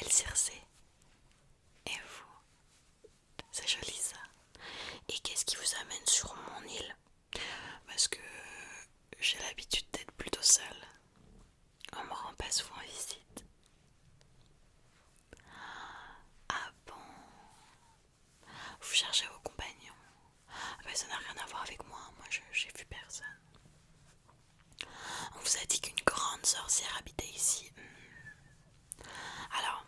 belle Circé. Et vous? C'est joli ça. Et qu'est-ce qui vous amène sur mon île? Parce que j'ai l'habitude d'être plutôt seule. On me rend pas souvent visite. Ah bon? Vous cherchez vos compagnons? Ah ben, ça n'a rien à voir avec moi. Moi, j'ai vu personne. On vous a dit qu'une grande sorcière habitait ici. Alors,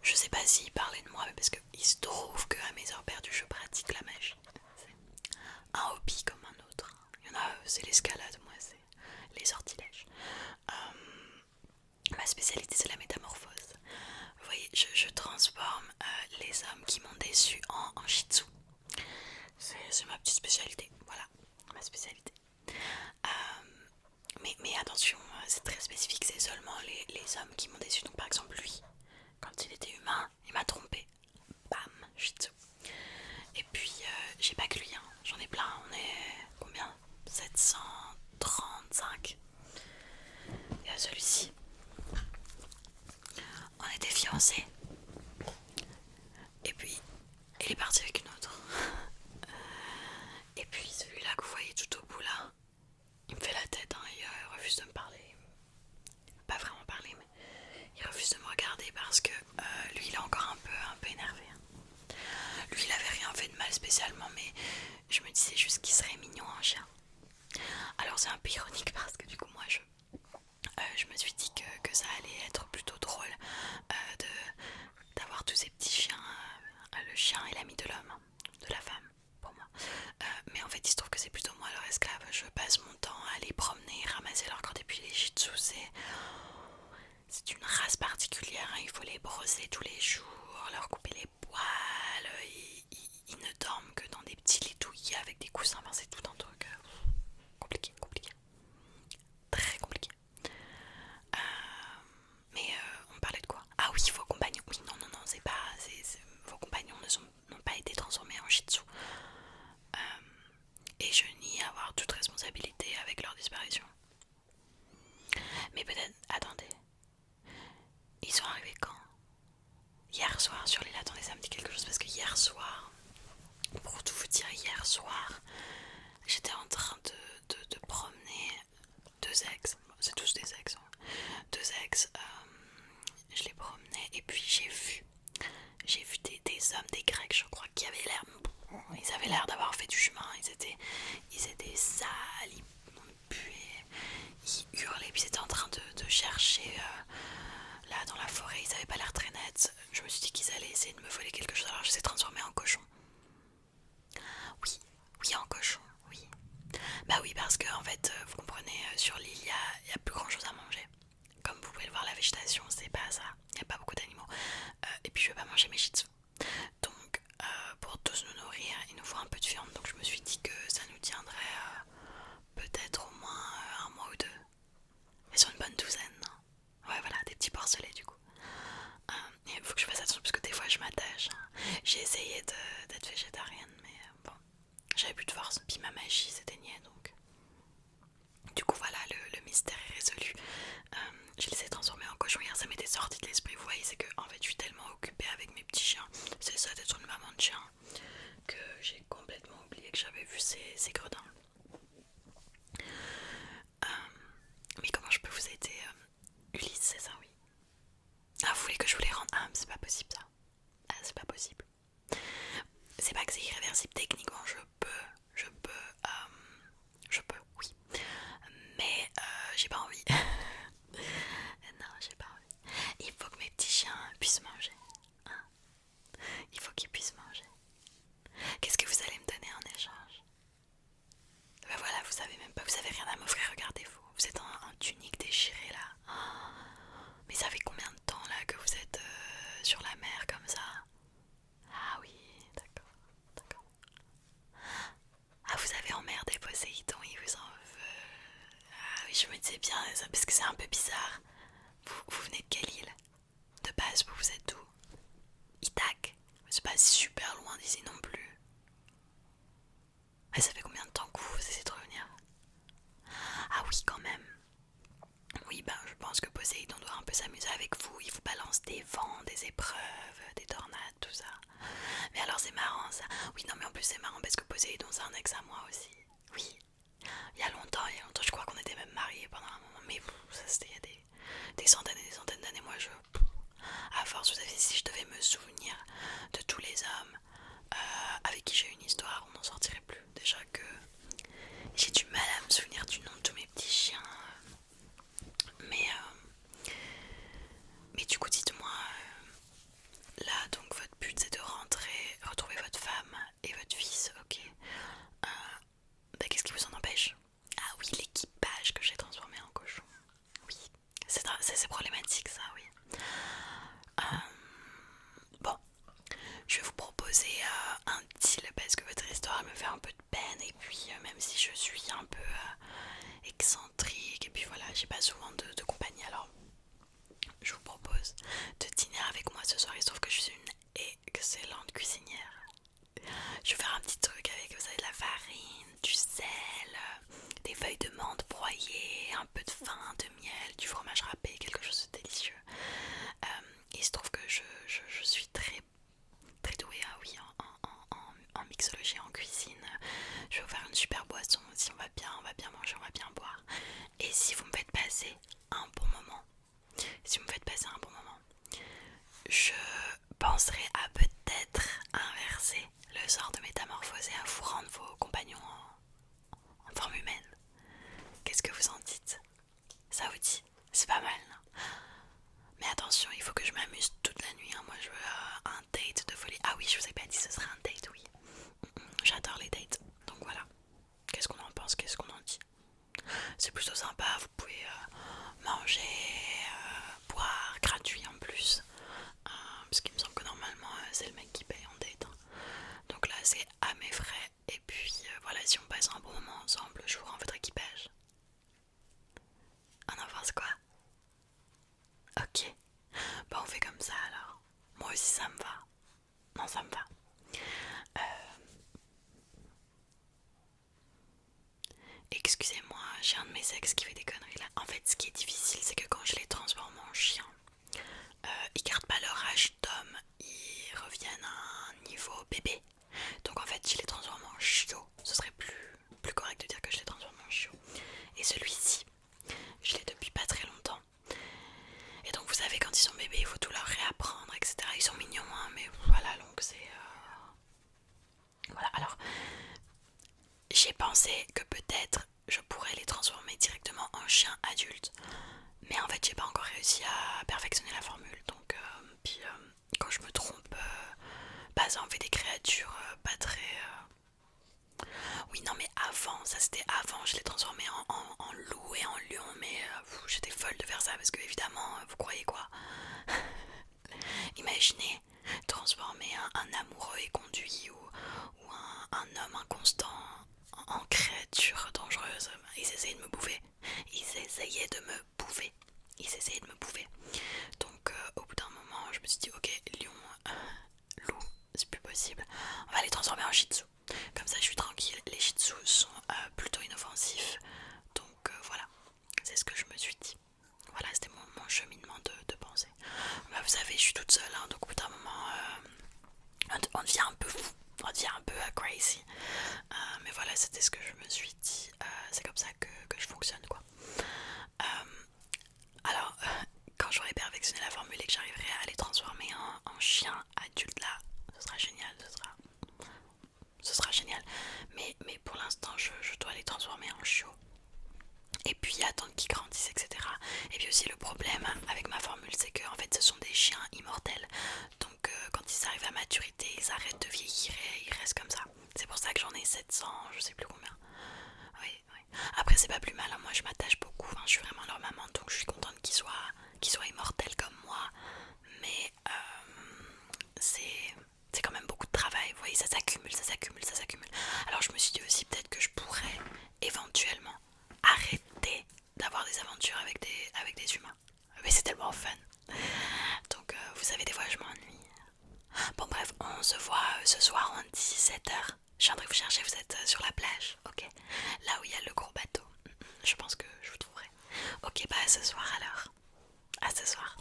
je sais pas s'il parlait de moi, mais parce qu'il se trouve qu'à mes heures perdues, je pratique la magie. C'est un hobby comme un autre. Il y en a, c'est l'escalade, moi, c'est les sortilèges. Ma spécialité, c'est la métamorphose. Vous voyez, je transforme les hommes qui m'ont déçu en shih tzu. C'est ma petite spécialité, voilà, ma spécialité. Mais attention, c'est très spécifique, c'est seulement les hommes qui m'ont déçu. Donc par exemple lui, quand il était humain, il m'a trompé. Bam, shih tzu. Et puis j'ai pas que lui, hein. J'en ai plein, on est combien? 735. Il y a celui-ci, on était fiancés. Et puis il est parti avec une autre. Et puis celui-là que vous voyez tout au bout là, il me fait la tête, hein, il refuse de me parler. Pas vraiment parler, mais il refuse de me regarder parce que lui il est encore un peu énervé. Lui il avait rien fait de mal spécialement, mais je me disais juste qu'il serait mignon un chien. Alors c'est un peu ironique parce que du coup moi je me suis dit que ça allait être plutôt drôle d'avoir tous ces petits chiens, le chien est l'ami de l'homme, de la femme pour moi. Mais en fait il se trouve que c'est plutôt moi leur esclave. Je passe mon temps à les promener, ramasser leurs crottes. Et puis les shih tzus c'est une race particulière, hein. Il faut les brosser tous les jours, leur couper les poils. Ils ne dorment que dans des petits lits douillis avec des coussins. Enfin, c'est tout un truc compliqué, très compliqué. Mais on parlait de quoi? Ah oui, vos compagnons. Oui, non, c'est pas. Vos compagnons n'ont pas été transformés en shih tzu. Et je nie avoir toute responsabilité avec leur disparition. Mais peut-être. Attendez. Ils sont arrivés quand? Hier soir sur l'île. Attendez, ça me dit quelque chose parce que hier soir, pour tout vous dire, hier soir, j'étais en train de promener deux ex. C'est tous des ex. Hein. Deux ex. Je les promenais et puis j'ai vu des hommes, des Grecs, je crois, qui avaient l'air. Ils avaient l'air d'avoir fait du chemin. Ils étaient sales, ils puaient, ils hurlaient, puis ils étaient en train de chercher là dans la forêt. Ils avaient pas l'air très nets. Je me suis dit qu'ils allaient essayer de me voler quelque chose, alors je les ai transformés en cochon. Oui, oui, en cochon, oui. Bah oui, parce que en fait, vous comprenez, sur l'île, il y a plus grand chose à manger. Comme vous pouvez le voir, la végétation, c'est pas ça. Il n'y a pas beaucoup d'animaux. Et puis je vais pas manger mes shih tzus. Donc, pour tous nous nourrir, il nous faut un peu de viande. Donc je me suis dit que ça nous tiendrait peut-être au moins un mois ou deux. Mais sur une bonne douzaine. Ouais, voilà, des petits porcelets du coup. Il faut que je fasse attention parce que des fois je m'attache. J'ai essayé d'être végétarienne, mais bon, j'avais plus de force. Puis ma magie s'éteignait donc. Du coup, voilà, le mystère est résolu. Je les ai transformés en cochons hier, ça m'était sorti de l'esprit. Vous voyez, c'est que en fait, je suis tellement occupée avec mes petits chiens. C'est ça d'être une maman de chien que j'ai complètement oublié que j'avais vu ces gredins. Mais comment je peux vous aider, Ulysse, c'est ça, oui. Ah, vous voulez que je vous les rende? Ah, c'est pas possible ça. Ah, c'est pas possible. C'est pas que c'est irréversible, techniquement je peux, oui. Mais j'ai pas envie. Non, j'ai pas envie. Il faut que mes petits chiens puissent manger. Hein. Il faut qu'ils puissent manger. Qu'est-ce que vous allez me donner en échange? Poséidon doit un peu s'amuser avec vous, il vous balance des vents, des épreuves, des tornades, tout ça. Mais alors c'est marrant ça. Oui, non mais en plus c'est marrant parce que Poséidon c'est un ex à moi aussi. Oui, il y a longtemps, je crois qu'on était même mariés pendant un moment. Mais ça c'était il y a des centaines et des centaines d'années. Moi à force, vous savez, si je devais me souvenir de tous les hommes avec qui j'ai eu une histoire, on n'en sortirait plus. Déjà que j'ai du mal à me souvenir du nom de tous mes petits chiens. Mais du coup, dites-moi, là, donc votre but c'est de rentrer, retrouver votre femme et votre fils, ok. Bah, qu'est-ce qui vous en empêche? Ah oui, l'équipage que j'ai transformé en cochon. Oui, c'est problématique ça, oui. Bon, je vais vous proposer un deal parce que votre histoire me fait un peu de peine et puis même si je suis un peu excentrique et puis voilà, j'ai pas souvent de compagnie, alors je vous propose de dîner avec moi ce soir. Il se trouve que je suis une excellente cuisinière. Je vais faire un petit truc avec, vous savez, de la farine, du sel, des feuilles de menthe broyées, un peu de vin, de miel, du fromage râpé, quelque chose de délicieux. Il se trouve que je suis très douée, ah oui, en mixologie, en cuisine. Je vais vous faire une super boisson aussi, on va bien manger, on va bien boire. Et si vous me faites passer un bon moment, je penserai à peut-être inverser le sort de métamorphose et à vous rendre vos compagnons en forme humaine. Qu'est-ce que vous en dites? Ça vous dit? C'est pas mal, non? Mais attention, il faut que je m'amuse toute la nuit, hein. Moi je veux un date de folie. Ah oui, je vous ai pas dit, ce serait un date, oui. J'adore les dates, donc voilà. Qu'est-ce qu'on en pense? Qu'est-ce qu'on en dit? C'est plutôt sympa, vous pouvez manger, boire, gratuit en plus. Parce qu'il me semble que normalement c'est le mec qui paye en date, hein. Donc là c'est à mes frais. Et puis voilà, si on passe un bon moment ensemble, je vous rends votre équipage. On en pense quoi? Ok, bah on fait comme ça alors. Moi aussi ça me va. Non, ça me va. Excusez-moi, j'ai un de mes ex qui fait des conneries là. En fait, ce qui est difficile, c'est que quand je les transforme en chiens, ils gardent pas leur âge d'homme, ils reviennent à un niveau bébé. Donc en fait, je les transforme en chiot. Ce serait plus correct de dire que je les transforme en chiot. Et celui-ci, je l'ai depuis pas très longtemps. Et donc vous savez, quand ils sont bébés, il faut tout leur réapprendre, etc. Ils sont mignons, hein, mais voilà, donc c'est... Voilà, alors j'ai pensé que peut-être je pourrais les transformer directement en chiens adultes. Mais en fait, j'ai pas encore réussi à perfectionner la formule. Donc, quand je me trompe, bah ça en fait des créatures pas très... Oui, non, mais avant, ça c'était avant, je l'ai transformé en loup et en lion. Mais j'étais folle de faire ça parce que, évidemment, vous croyez quoi? Imaginez transformer un amoureux éconduit ou un homme inconstant en créature dangereuse. Ils essayaient de me bouffer. Ils essayaient de me bouffer. Donc au bout d'un moment, je me suis dit ok, lion, loup, c'est plus possible. On va les transformer en shih tzu. Comme ça, je suis tranquille. Les shih tzus sont plutôt inoffensifs. Donc voilà, c'est ce que je me suis dit. Voilà, c'était mon cheminement de pensée. Bah, vous savez, je suis toute seule, hein, donc au bout d'un moment, on devient un peu fou, on devient un peu crazy. Mais voilà, c'était ce que je me suis dit. C'est comme ça que je fonctionne, quoi. Alors, quand j'aurai perfectionné la formule et que j'arriverai à les transformer en chien adulte, là, ce sera génial, ce sera génial. Mais pour l'instant, je dois les transformer en chiot. Et puis attendre qu'ils grandissent, etc. Et puis aussi le problème avec ma formule, c'est que en fait ce sont des chiens immortels. Donc quand ils arrivent à maturité, ils arrêtent de vieillir et ils restent comme ça. C'est pour ça que j'en ai 700, je sais plus combien. Oui, oui. Après c'est pas plus mal, hein. Moi je m'attache beaucoup, hein. Je suis vraiment leur maman, donc je suis contente qu'ils soient immortels comme moi. Mais c'est quand même beaucoup de travail, vous voyez, ça s'accumule, ça s'accumule, ça s'accumule. Alors je me suis dit aussi peut-être que je pourrais éventuellement arrêter d'avoir des aventures avec des humains. Mais c'est tellement fun. Donc vous savez, des fois je m'ennuie. Bon bref, on se voit ce soir en 17h. Je viendrai vous chercher, vous êtes sur la plage, ok? Là où il y a le gros bateau. Je pense que je vous trouverai. Ok, bah à ce soir alors. ce soir.